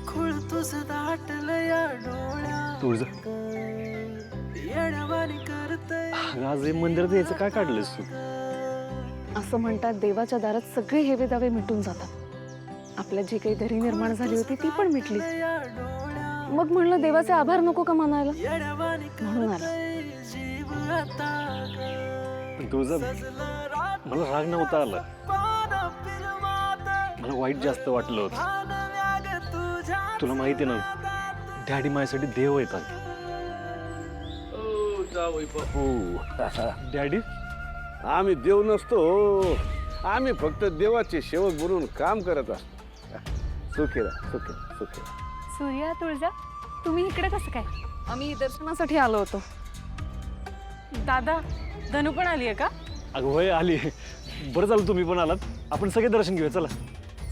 खुळ तुझं दाटलं या तुळजा डोळ्यात येड्यावानी करतय आज हे मंदिरात यायचं काय काढलंस तू? असं म्हणतात देवाच्या दारात सगळे हेवे दावे मिटून जातात. आपल्या जी काही दरी निर्माण झाली होती ती पण मिटली. या डोळ्यात मग म्हणलं देवाचे आभार नको का मानायला, येड्यावानी म्हणून आलं. करतय जीव आता पण तुळजा मला राग नव्हता आला, पान फिरवात मला वाईट जास्त वाटलं होतं. भान व्याग तुझ्या तुला माहिती ना डॅडी माझ्यासाठी देव येतात. हो डॅडी आम्ही देव नसतो, आम्ही फक्त देवाचे सेवक बनून काम करत असतो. सुखेरा सुखेरा सुखेरा. सूर्या, तुळजा, तुम्ही इकडे कसं काय? आम्ही दर्शनासाठी आलो होतो. दादा, धनु पण आली आहे का? अगं होय आली. बरं झालं तुम्ही पण आलात. आपण सगळे दर्शन घेऊया चला.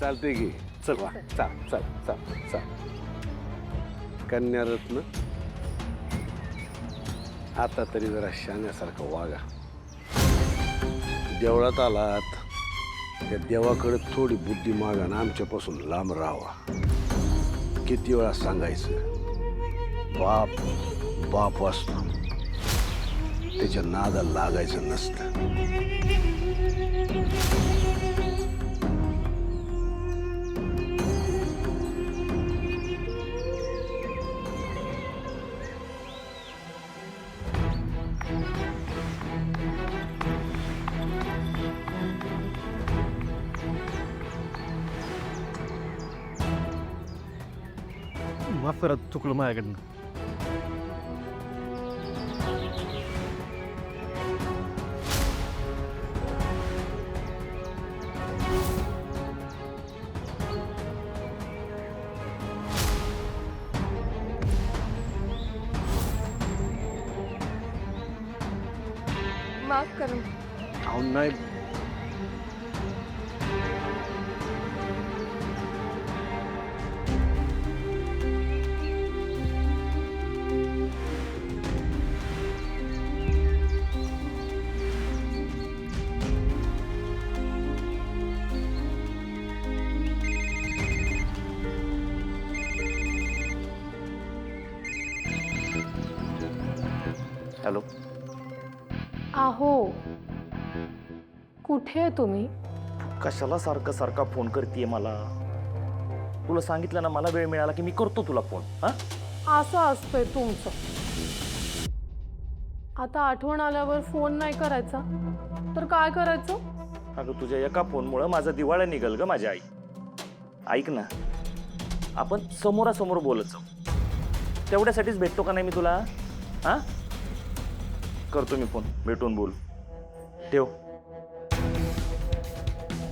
चालते की चल वा चाल चाल चाल चाल. कन्यारत्न आता तरी जरा शाण्यासारखं वागा. देवळात आलात त्या देवाकडे थोडी बुद्धी मागा ना आमच्यापासून लांब राहावा. किती वेळा सांगायचं बाप बाप असतो, त्याच्या नादाला लागायचं नसतं. माफ करा, चुकलं माझ्याकडनं. माफ करू. अहो नाही, हॅलो. आहो, कुठे आहे तुम्ही? कशाला सारखं सारखा फोन करतेय मला? तुला सांगितलं ना मला वेळ मिळाला की मी करतो तुला फोन. हा असं असतंय तुमचं. आता आठवण आल्यावर फोन नाही करायचा तर काय करायचं? अगं तुझ्या एका फोनमुळं माझा दिवाळा निघल ग माझी आई. ऐक ना, आपण समोरासमोर बोलत जाऊ. तेवढ्यासाठीच भेटतो का नाही मी तुला? हा करतो मी फोन, भेटून बोल. ठेव.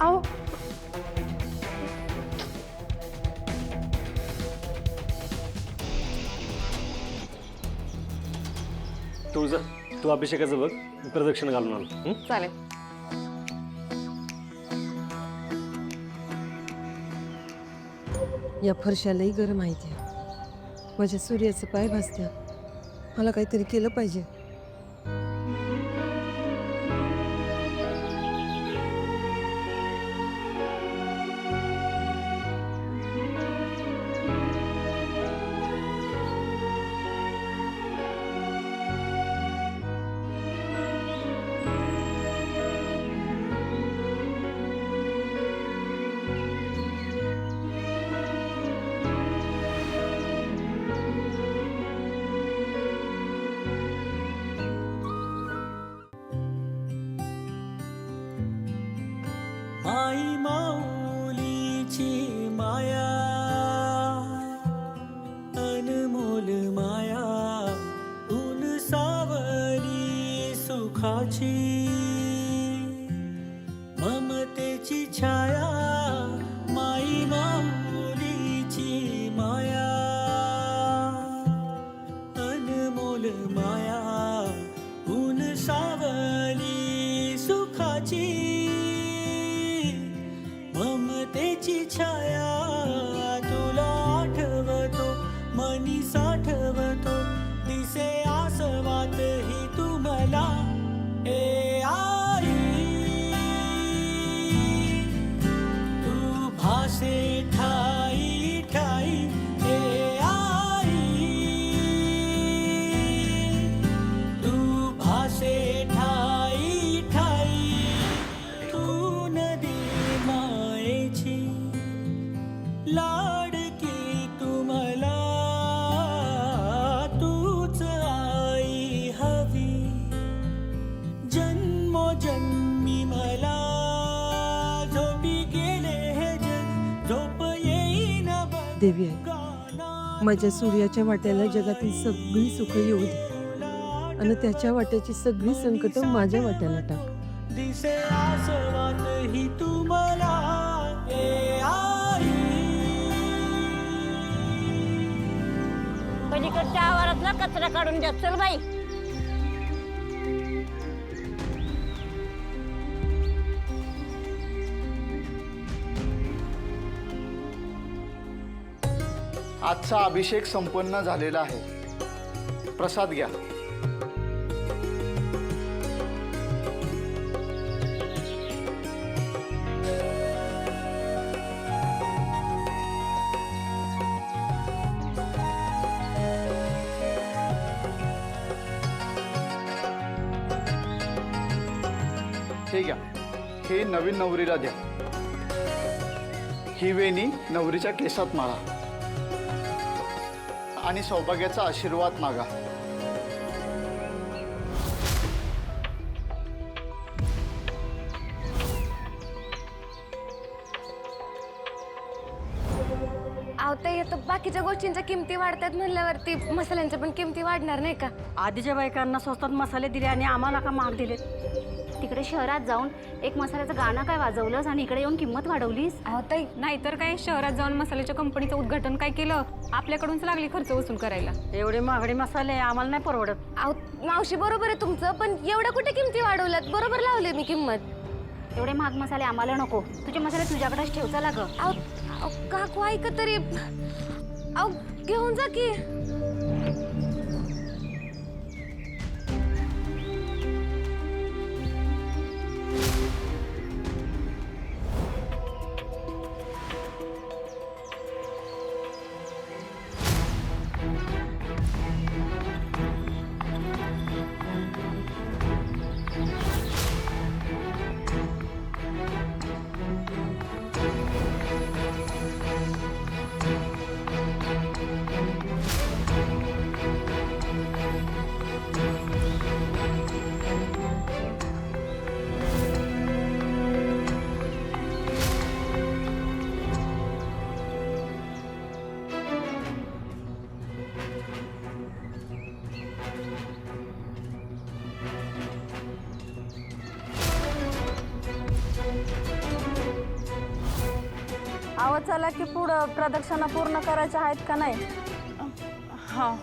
आहो, तुळजा तू अभिषेकाचं बघ, मी प्रदक्षिणा घालून आलो. चालेल. या फरशालाही गरम आहे त्या. माझ्या सूर्याचे पाय भासत्या. मला काहीतरी केलं पाहिजे. देवी आहे. माझ्या सूर्याच्या वाट्याला जगातील सगळी सुख येऊ दे आणि त्याच्या वाट्याची सगळी संकट माझ्या वाट्याला टाक. दिसे आसवात ही तुम्हाला ए आई. पलीकडच्या आवारातला कचरा काढून द्या. चल बाई. आजचा अभिषेक संपन्न झालेला आहे. प्रसाद घ्या. हे घ्या. हे नवीन नवरीला द्या. ही वेणी नवरीच्या केसात माळा आणि सौभाग्याचा आशीर्वाद मागा. आवता येतं बाकीच्या गोष्टींच्या किमती वाढतात म्हणल्यावरती मसाल्यांच्या पण किमती वाढणार नाही का? आधीच्या बायकांना स्वस्तात मसाले दिले आणि आम्हाला का महाग दिले? तिकडे शहरात जाऊन एक मसाल्याचं गाणं काय वाजवलंस आणि इकडे येऊन किंमत वाढवलीस? आवताई नाहीतर काय, शहरात जाऊन मसाल्याच्या कंपनीचं उद्घाटन काय केलं, आपल्याकडूनच लागली खर्च वसूल करायला. एवढे महागडे मसाले आम्हाला नाही परवडत. मावशी बरोबर आहे तुमचं, पण एवढ्या कुठे किमती वाढवल्यात? बरोबर लावले मी किंमत. एवढे महाग मसाले आम्हाला नको. तुझे मसाले तुझ्याकडेच ठेव. चला ग. काकू ऐक तरी. घेऊन जा की. आवाज चला की पुढं प्रदक्षिणा पूर्ण करायच्या आहेत का नाही? हा.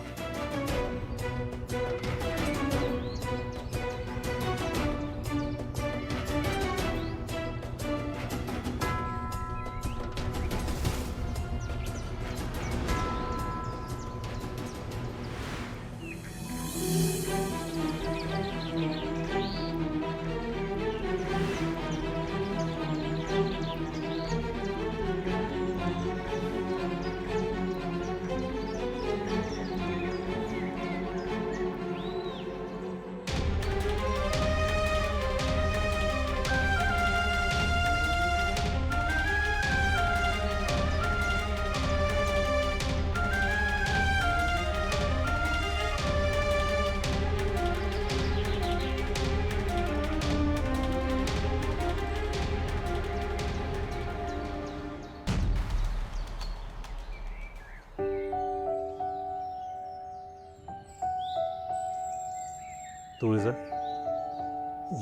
तुळजा,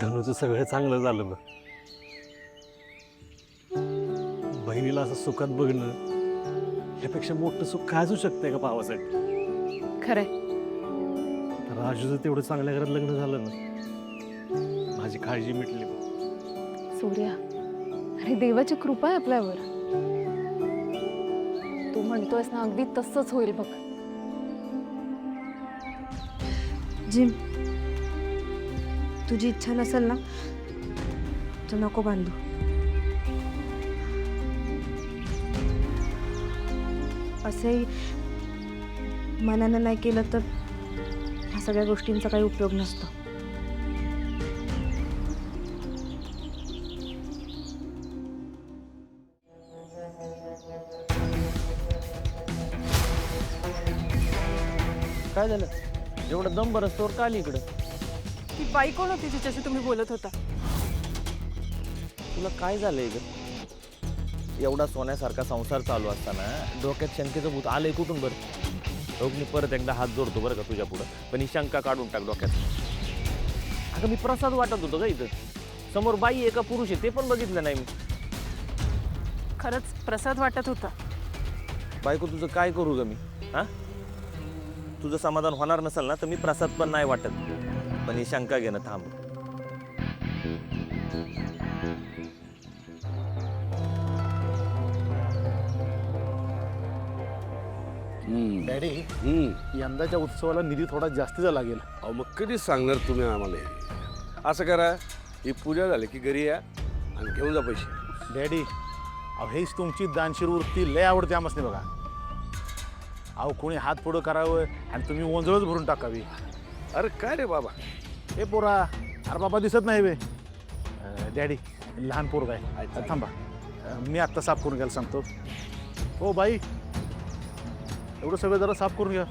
धनुचं सगळं चांगलं झालं बघ. बहिणीला असं सुखात बघणं यापेक्षा मोठं सुख काय असू शकतंय का भावासाठी? खरंय. राजूचं तेवढं चांगल्या घरात लग्न झालं ना, माझी काळजी मिटली. सूर्या, अरे देवाची कृपा आहे आपल्यावर. तू म्हणतोयस ना, अगदी तसंच होईल बघ. जिम, तुझी इच्छा नसेल ना तर नको बांधू. असंही मनानं नाही केलं तर ह्या सगळ्या गोष्टींचा काही उपयोग नसतो. काय झालं? एवढं दम बरसतोवर का आली इकडं? ती बाई कोण होती जिच्याशी तुम्ही बोलत होता? तुला काय झालंय ग? एवढा सोन्यासारखा संसार चालू असताना डोक्यात शंकेचं भूत आलंय कुठून बरं? रोग मी परत एकदा हात जोडतो बरं का तुझ्या पुढं, पण ही शंका काढून टाक डोक्यात. अगं मी प्रसाद वाटत होतो का इथं, समोर बाई आहे का पुरुष आहे ते पण बघितलं नाही मी. खरंच प्रसाद वाटत होता. बायको तुझं काय करू ग मी? हा, तुझं समाधान होणार नसेल ना तर मी प्रसाद पण नाही वाटत, पण ही शंका घेणं थांब. डॅडी, हम्म. यंदाच्या उत्सवाला निधी थोडा जास्तीचा लागेल. अहो मग कधी सांगणार तुम्ही आम्हाला हे? असं करा, ही पूजा झाली की घरी या आणि घेऊन जा पैसे. डॅडी, अहो हेच तुमची दानशीर वृत्ती लय आवडते आमसने बघा. अहो कोणी हात पुढं करावं आणि तुम्ही ओंजळच भरून टाकावी. अरे काय रे बाबा, हे पोरा, अरे बाबा दिसत नाही बे. डॅडी, लहान पोरग आहे. थांबा, मी आत्ता साफ करून घ्यायला सांगतो. हो बाई, एवढं सगळं जरा साफ करून घ्या.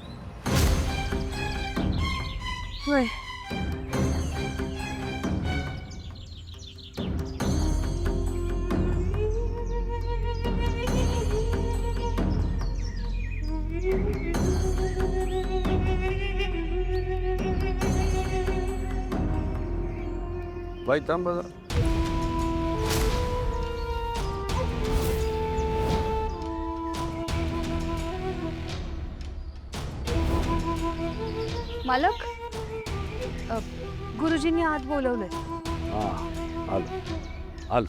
होय. बाई थांब बघा. मालक, गुरुजींनी आत बोलवलंय. हा, आलो आलो.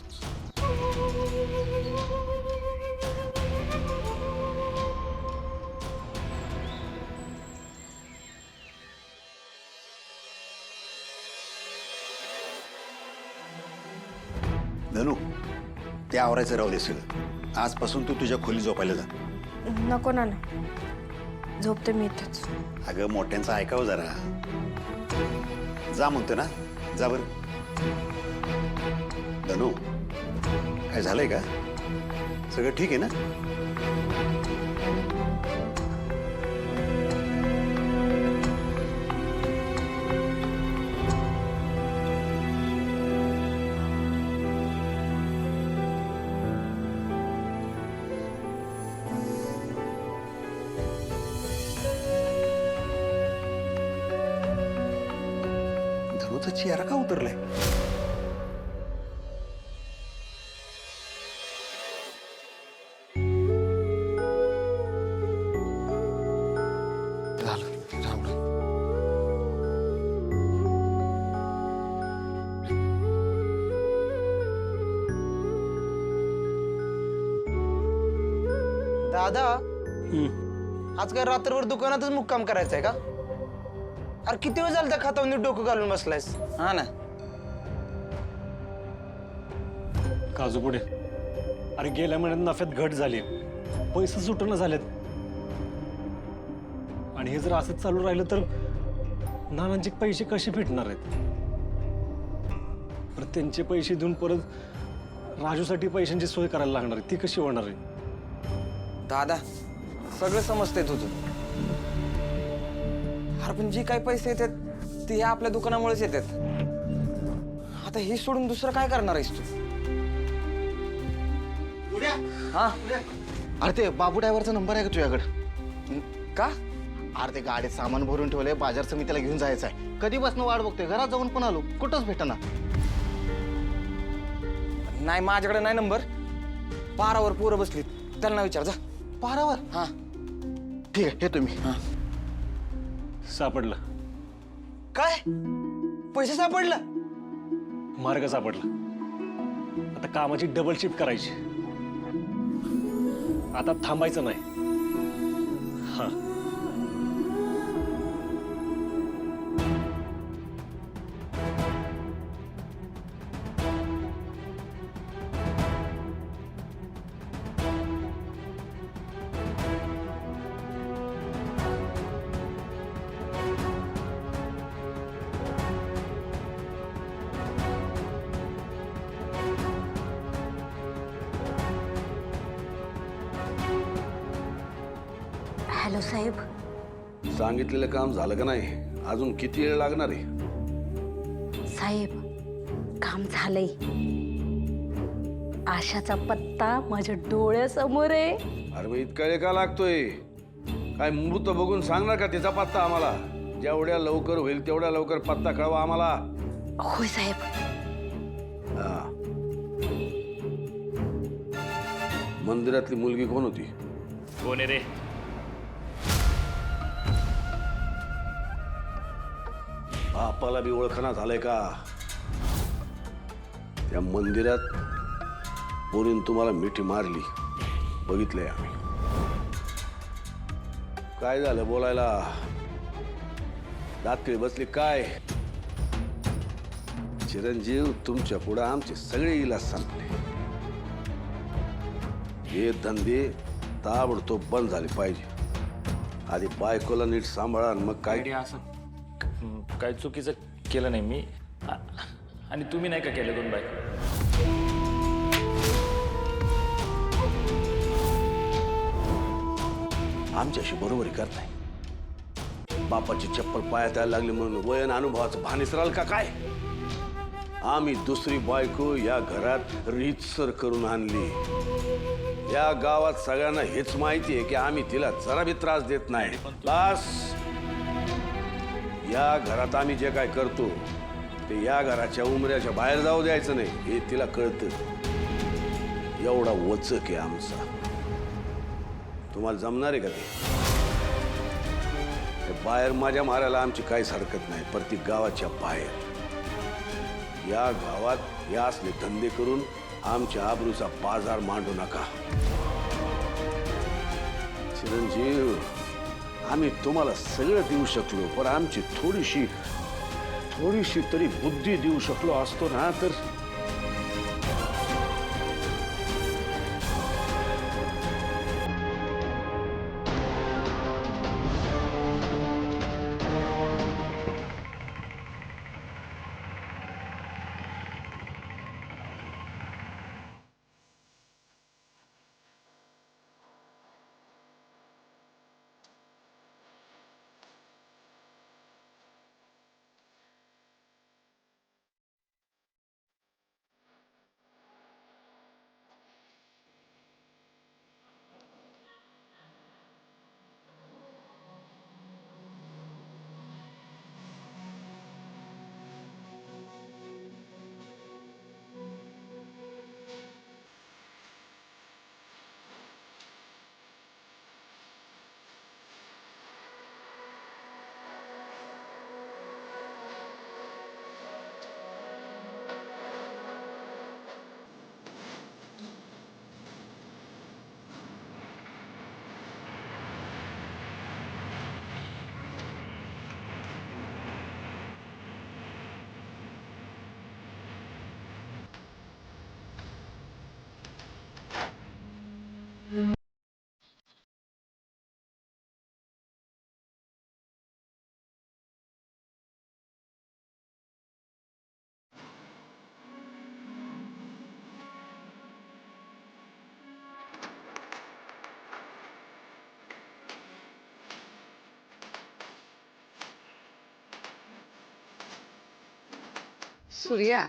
धनू, ते आवरायचं राहू दे सगळं. आजपासून तू तुझ्या खोली झोपायला जा. नको ना, झोपते मी इथेच. अगं मोठ्यांचं ऐकावं जरा. जा म्हणतो ना, जा बरं. धनू, काय झालंय का? सगळं ठीक आहे ना? धनूचा चेहरा का उतरलाय? झालं, राहुल. दादा, आज काय रात्रभर दुकानातच मुक्काम करायचंय का? अरे किती वेळ झाला त्या खातावर नीट डोकं घालून बसलायस? हा ना. काजू पुढे, अरे गेल्या महिन्यात नफ्यात घट झाली, पैसे सुटणं झालेत. आणि हे जर असंच चालू राहिलं तर नानांचे पैसे कसे भेटणार आहेत? परत त्यांचे पैसे देऊन परत राजूसाठी पैशांची सोय करायला लागणार आहे, ती कशी होणार आहे? दादा, सगळं समजतंय तुझं. अरे पण जे काही पैसे येतात ते आपल्या दुकानामुळेच येतात. आता हे सोडून दुसरं काय करणार आहेस तू? हा, अरे ते बाबू ड्रायव्हरचा नंबर आहे का तुझ्याकडे? का? अरे ते गाडीत सामान भरून ठेवलंय, बाजार समितीला घेऊन जायचं आहे. कधीपासून वाट बघतोय, घरात जाऊन पण आलो, कुठंच भेटना. नाही, माझ्याकडे नाही नंबर. पारावर पोरं बसलीत, त्यांना विचार जा. पारावर? हा, ठीक आहे, हे तुम्ही. सापडलं, काय? पैसे सापडलं? मार्ग सापडला. आता कामाची डबल शिफ्ट करायची, आता थांबायचं नाही. हा, हॅलो साहेब. सांगितलेलं काम झालं का नाही? अजून किती वेळ लागणार आहे? साहेब, काम झालंय. आशाचा पत्ता माझ्या डोळ्यासमोर आहे. अरे मग इतका वेळ का लागतोय? काय मृत बघून सांगणार का तिचा पत्ता आम्हाला? जेवढ्या लवकर होईल तेवढ्या लवकर पत्ता कळवा आम्हाला. होय साहेब. हा. मंदिरातली मुलगी कोण होती? कोण आहे रे? बापाला बी ओळखना झालंय का? त्या मंदिरात पोरीन तुम्हाला मिठी मारली, बघितलंय आम्ही. काय झालं बोलायला? दातकिळी बसली काय? चिरंजीव, तुमच्या पुढे आमचे सगळे इलाज संपले. हे धंदे ताबडतोब बंद झाले पाहिजे. आधी बायकोला नीट सांभाळा आणि मग काय. काय चुकीचं केलं नाही मी. आणि तुम्ही नाही का केलं दोन बायको? आमच्याशी बरोबरी करत नाही. बापाची चप्पल पायात यायला लागली म्हणून वयन अनुभवाचं भान विसराल का काय? आम्ही दुसरी बायको या घरात रीतसर करून आणली. या गावात सगळ्यांना हेच माहिती आहे की आम्ही तिला जरा बी त्रास देत नाही. बस, या घरात आम्ही जे काय करतो ते या घराच्या उमऱ्याच्या बाहेर जाऊ द्यायचं नाही हे तिला कळतं. एवढा वचक आहे आमचा. तुम्हाला जमणार आहे का ते? बाहेर माझ्या मारायला आमची काहीच हरकत नाही. प्रत्येक गावाच्या बाहेर. या गावात या असले धंदे करून आमच्या आबरूचा बाजार मांडू नका. चिरंजीव, आम्ही तुम्हाला सगळं देऊ शकलो, पण आमची थोडीशी तरी बुद्धी देऊ शकलो असतो ना तर. सूर्या,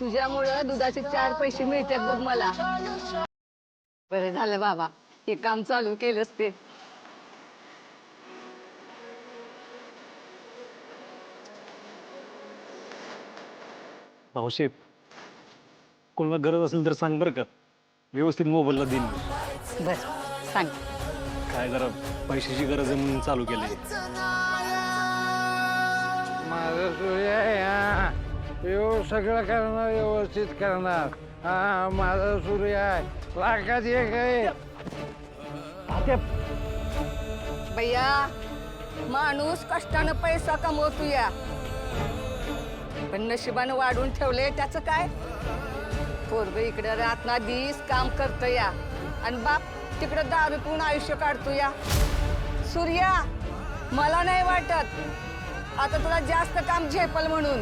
तुझ्यामुळं दुधाचे 4 पैसे मिळतात बघ मला. बरं झालं बाबा, हे काम चालू केलंस ते. भाऊशेप, कोणाला गरज असेल तर सांग बरं का, व्यवस्थित मोबाईलला देईन. बर, सांग. काय जरा पैशाची गरज आहे म्हणून चालू केलंय. माझं सूर्या सगळं करणार, व्यवस्थित करणार. हा, माझा सूर्य आहे, लाखात एक आहे. भैया, माणूस कष्टानं पैसा कमवतो या, पण नशिबानं वाढून ठेवले त्याचं काय? पोरग इकडे रातना दिस काम करतो या, आणि बाप तिकडे दारू पिऊन आयुष्य काढतो या. सूर्या, मला नाही वाटत आता तुला जास्त काम झेपल म्हणून.